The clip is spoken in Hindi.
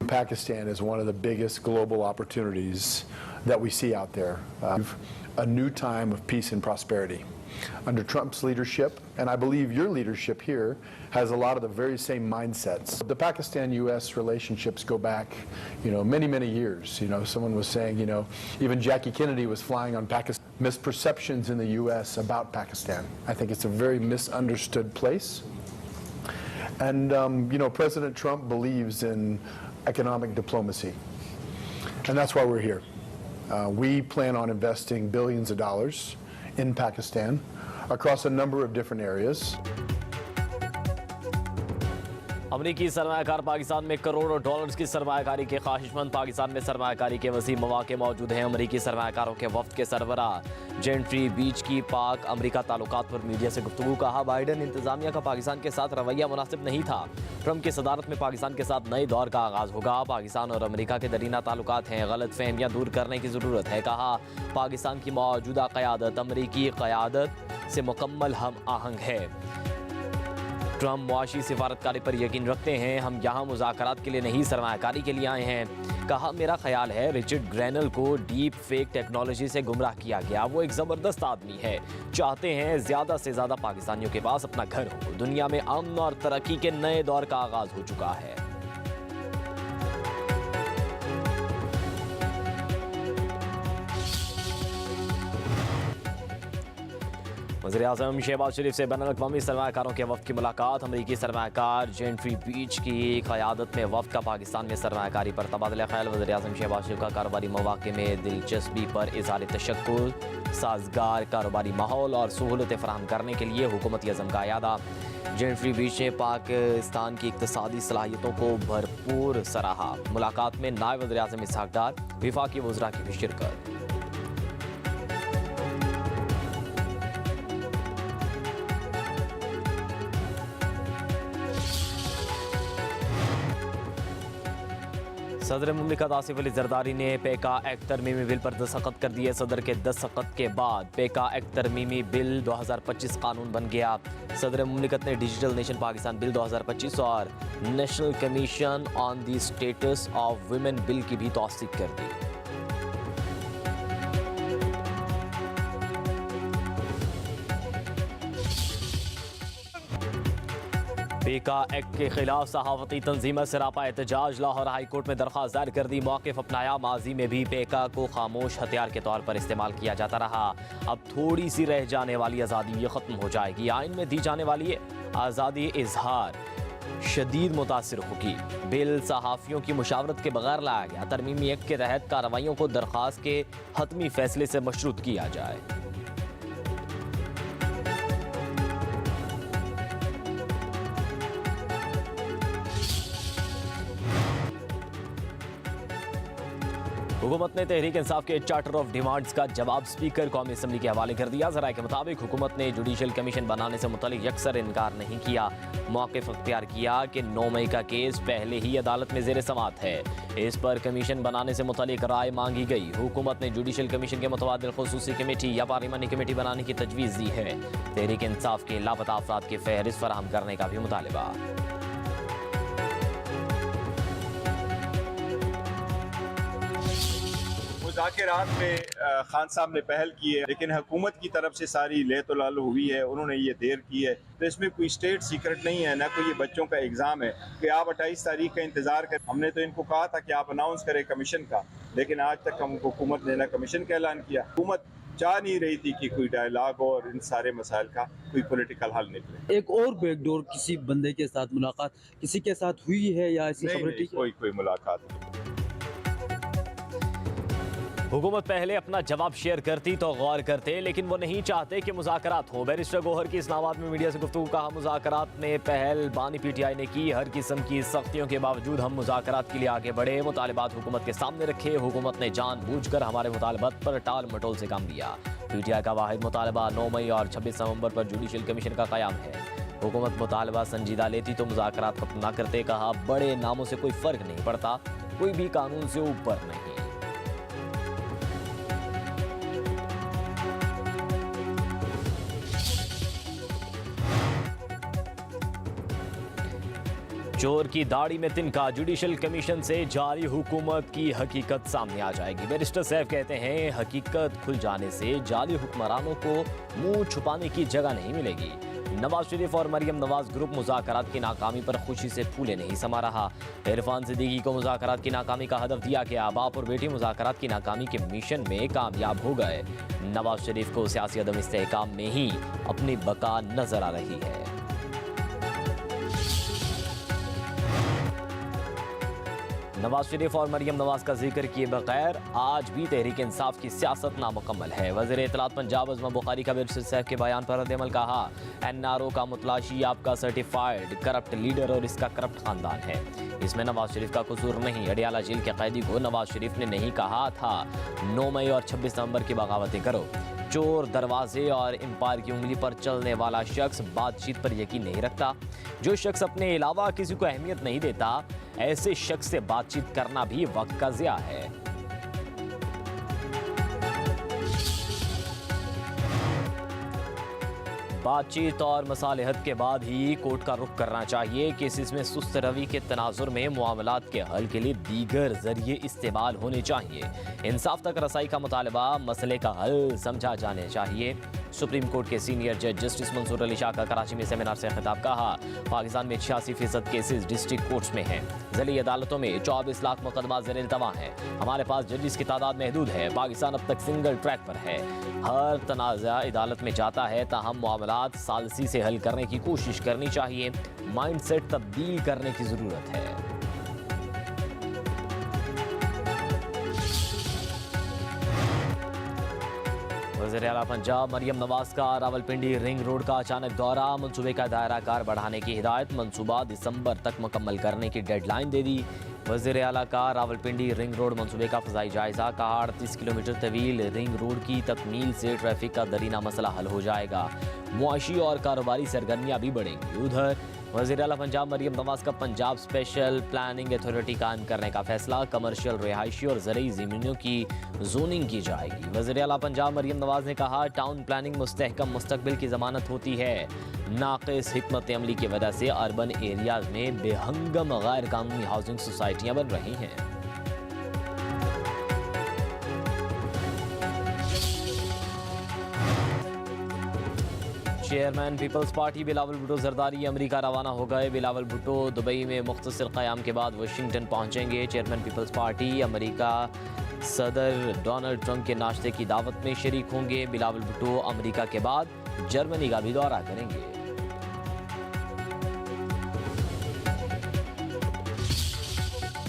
Pakistan is one of the biggest global opportunities that we see out there. A new time of peace and prosperity. Under Trump's leadership, and I believe your leadership here, has a lot of the very same mindsets. The Pakistan-U.S. relationships go back, many, many years. Someone was saying, even Jackie Kennedy was flying on Pakistan. Misperceptions in the U.S. about Pakistan. I think it's a very misunderstood place. And, President Trump believes in economic diplomacy. And that's why we're here. We plan on investing billions of dollars in Pakistan across a number of different areas. अमरीकी सरमायाकार पाकिस्तान में करोड़ों डॉलर्स की सरमायाकारी के ख्वाहिशमंद। पाकिस्तान में सरमायाकारी के वसीम मौके मौजूद हैं। अमरीकी सरमायाकारों के वफ्द के सरबराह जेंट्री बीच की पाक अमरीका ताल्लुकात पर मीडिया से गुफ्तगू। कहा, बाइडेन इंतजामिया का पाकिस्तान के साथ रवैया मुनासिब नहीं था। ट्रंप की सदारत में पाकिस्तान के साथ नए दौर का आगाज होगा। पाकिस्तान और अमरीका के दरीना ताल्लुकात हैं, गलत फहमियाँ दूर करने की ज़रूरत है। कहा, पाकिस्तान की मौजूदा क़यादत अमरीकी क़यादत से मुकम्मल हम आहंग है। ट्रंप मुआशी सिफारतकारी पर यकीन रखते हैं। हम यहाँ मुज़ाकरात के लिए नहीं, सरमायाकारी के लिए आए हैं। कहा, मेरा ख्याल है रिचर्ड ग्रैनल को डीप फेक टेक्नोलॉजी से गुमराह किया गया। वो एक ज़बरदस्त आदमी है। चाहते हैं ज़्यादा से ज़्यादा पाकिस्तानियों के पास अपना घर हो। दुनिया में अमन और तरक्की के नए दौर का आगाज़ हो चुका है। वज़ीर-ए-आज़म शहबाज शरीफ से बैनुल-अक़वामी सरमायाकारों के वफ़द की मुलाकात। अमरीकी सरमायाकार जेंट्री बीच की क़यादत में वफ़द का पाकिस्तान में सरमायाकारी पर तबादला ख्याल। वज़ीर-ए-आज़म शहबाज शरीफ का कारोबारी मौक़े में दिलचस्पी पर इज़हार तशक्कुर। साज़गार कारोबारी माहौल और सहूलतें फ़राहम करने के लिए हुकूमती अज़म का अयादा। जेंट्री बीच ने पाकिस्तान की इक़्तिसादी सलाहियतों को भरपूर सराहा। मुलाकात में नायब वज़ीर-ए-आज़म इसहाक़ डार, वफ़ाक़ी वज़रा की भी शिरकत। सदर मुमलिकत आसिफ अली जरदारी ने पेका एक्ट तरमीमी बिल पर दस्तखत कर दिए। सदर के दस्तखत के बाद पेका एक्ट तरमीमी बिल 2025 कानून बन गया। सदर मुमलिकत ने डिजिटल नेशन पाकिस्तान बिल 2025 और national commission on the status of women bill की भी तौसीक कर दी। पेका एक्ट के खिलाफ सहाफती तंजीमत सरापा एहतजाज। लाहौर हाई कोर्ट में दरख्वास्त दायर कर दी। मौक़िफ़ अपनाया। माजी में भी पेका को खामोश हथियार के तौर पर इस्तेमाल किया जाता रहा। अब थोड़ी सी रह जाने वाली आज़ादी ये ख़त्म हो जाएगी। आइन में दी जाने वाली आज़ादी इजहार शदीद मुतासिर होगी। बिल सहाफ़ियों की मुशावरत के बगैर लाया गया। तरमीमी एक्ट के तहत कार्रवाइयों को दरख्वास्त के हतमी फैसले से मशरूत किया जाए। हुकूमत ने तहरीक इंसाफ के चार्टर ऑफ डिमांड्स का जवाब स्पीकर कौमी असम्बली के हवाले कर दिया। ज़राए के मुताबिक हुकूमत ने जुडिशल कमीशन बनाने से मुतल्लिक यकसर इनकार नहीं किया। मौक़िफ़ अख्तियार किया कि 9 मई का केस पहले ही अदालत में ज़ेर समाअत है। इस पर कमीशन बनाने से मुतल्लिक राय मांगी गई। हुकूमत ने जुडिशल कमीशन के मुतबादिल खुसूसी कमेटी या पार्लिमानी कमेटी बनाने की तजवीज़ दी है। तहरीक इंसाफ के लापता अफराद की फहरिस्त फराहम करने का भी मुतालबा। मुज़ाकिरात में खान साहब ने पहल की है, लेकिन हुकूमत की तरफ से सारी लेतोलाल हुई है। उन्होंने ये देर की है, तो इसमें कोई स्टेट सीक्रेट नहीं है, ना कोई ये बच्चों का एग्ज़ाम है कि आप 28 तारीख का इंतज़ार करें। हमने तो इनको कहा था कि आप अनाउंस करें कमीशन का, लेकिन आज तक हमको हुकूमत ने ना कमीशन का ऐलान किया। हुकूमत चाह नहीं रही थी कि कोई डायलॉग हो और इन सारे मसाइल का कोई पॉलिटिकल हल निकले। एक और बैकडोर किसी बंदे के साथ मुलाकात किसी के साथ हुई है या ऐसी खबर? कोई मुलाकात नहीं। हुकूमत पहले अपना जवाब शेयर करती तो गौर करते, लेकिन वो नहीं चाहते कि मुज़ाकरात हो। बैरिस्टर गौहर की इस्लामाबाद में मीडिया से गुफ्तगू। कहा, मुज़ाकरात में पहल बानी PTI ने की। हर किस्म की सख्तियों के बावजूद हम मुज़ाकरात के लिए आगे बढ़े, मुतालिबात हुकूमत के सामने रखे। हुकूमत ने जानबूझकर हमारे मुतालबात पर टाल मटोल से काम दिया। PTI का वाहिद मुतालबा 9 मई और 26 नवंबर पर जुडिशल कमीशन का क़याम है। हुकूमत मुतालबा संजीदा लेती तो मुज़ाकरात खत्म न करते। कहा, बड़े नामों से कोई फ़र्क नहीं पड़ता, कोई भी कानून से ऊपर नहीं। चोर की दाढ़ी में तिनका, जुडिशल कमीशन से जाली हुकूमत की हकीकत सामने आ जाएगी। बैरिस्टर सैफ कहते हैं हकीकत खुल जाने से जाली हुक्मरानों को मुंह छुपाने की जगह नहीं मिलेगी। नवाज शरीफ और मरियम नवाज ग्रुप मुज़ाकरात की नाकामी पर खुशी से फूले नहीं समा रहा। इरफान सिद्दीकी को मुज़ाकरात की नाकामी का हदफ दिया गया। बाप और बेटी मुज़ाकरात की नाकामी के मिशन में कामयाब हो गए। नवाज शरीफ को सियासी अदम इस्तेहकाम में ही अपनी बका नजर आ रही है। नवाज शरीफ और मरियम नवाज का जिक्र किए बगैर आज भी तहरीक इंसाफ की सियासत नामुकम्मल है। वज़ीर इत्तलात पंजाब अज़मा बुखारी का बैरिस्टर सैफ के बयान पर रद्द-ए-अमल कहा, NRO का मुतलाशी आपका सर्टिफाइड करप्ट लीडर और इसका करप्ट खानदान है। इसमें नवाज शरीफ का कसूर नहीं। अडियाला जेल के कैदी को नवाज शरीफ ने नहीं कहा था 9 मई और 26 नवंबर की बगावतें करो। चोर, दरवाजे और एम्पायर की उंगली पर चलने वाला शख्स बातचीत पर यकीन नहीं रखता। जो शख्स अपने अलावा किसी को अहमियत नहीं देता, ऐसे शख्स से बातचीत करना भी वक्त का ज़िया है। बातचीत और मसालहत के बाद ही कोर्ट का रुख करना चाहिए। केसेस में सुस्त रवि के तनाजुर में मामलात के हल के लिए दीगर जरिए इस्तेमाल होने चाहिए। इंसाफ तक रसाई का मुतालबा मसले का हल समझा जाने चाहिए। सुप्रीम कोर्ट के सीनियर जज जस्टिस मंसूर अली शाह का कराची में सेमिनार से खिताब। कहा, पाकिस्तान में 86% केसेस डिस्ट्रिक्ट कोर्ट्स में हैं। ज़िली अदालतों में 24 लाख मुकदमा ज़ेर-ए-इल्तवा हैं। हमारे पास जजेस की तादाद महदूद है। पाकिस्तान अब तक सिंगल ट्रैक पर है। हर तनाज़ा अदालत में जाता है, ताहम मामलात सालसी से हल करने की कोशिश करनी चाहिए। माइंडसेट तब्दील करने की ज़रूरत है। वज़ीर आला पंजाब मरियम नवाज का रावलपिंडी रिंग रोड का अचानक दौरा। मंसूबे का दायरा कार बढ़ाने की हिदायत। मंसूबा दिसंबर तक मुकम्मल करने की डेडलाइन दे दी। वज़ीर आला का रावलपिंडी रिंग रोड मंसूबे का फ़ज़ाई जायज़ा। कहा, 38 किलोमीटर तवील रिंग रोड की तकमील से ट्रैफिक का दरीना मसला हल हो जाएगा। मुआशी और कारोबारी सरगर्मियाँ भी बढ़ेंगी। उधर वज़ीर आला पंजाब मरियम नवाज का पंजाब स्पेशल प्लानिंग अथॉरिटी कायम करने का फैसला। कमर्शियल, रिहायशी और ज़रूरी ज़मीनों की जोनिंग की जाएगी। वज़ीर आला पंजाब मरियम नवाज ने कहा, टाउन प्लानिंग मुस्तहकम मुस्तकबिल की ज़मानत होती है। नाक़िस हिकमत अमली की वजह से अर्बन एरियाज़ में बेहंगम गैर कानूनी हाउसिंग सोसाइटियाँ बन रही हैं। Chairman peoples party Bilawal Bhutto Zardari America रवाना हो गए। बिलावल भुट्टो दुबई में मुख्तसर क़याम के बाद वाशिंगटन पहुंचेंगे। चेयरमैन पीपल्स पार्टी अमेरिका सदर डोनाल्ड ट्रंप के नाश्ते की दावत में शरीक होंगे। बिलावल भुट्टो अमेरिका के बाद जर्मनी का भी दौरा करेंगे।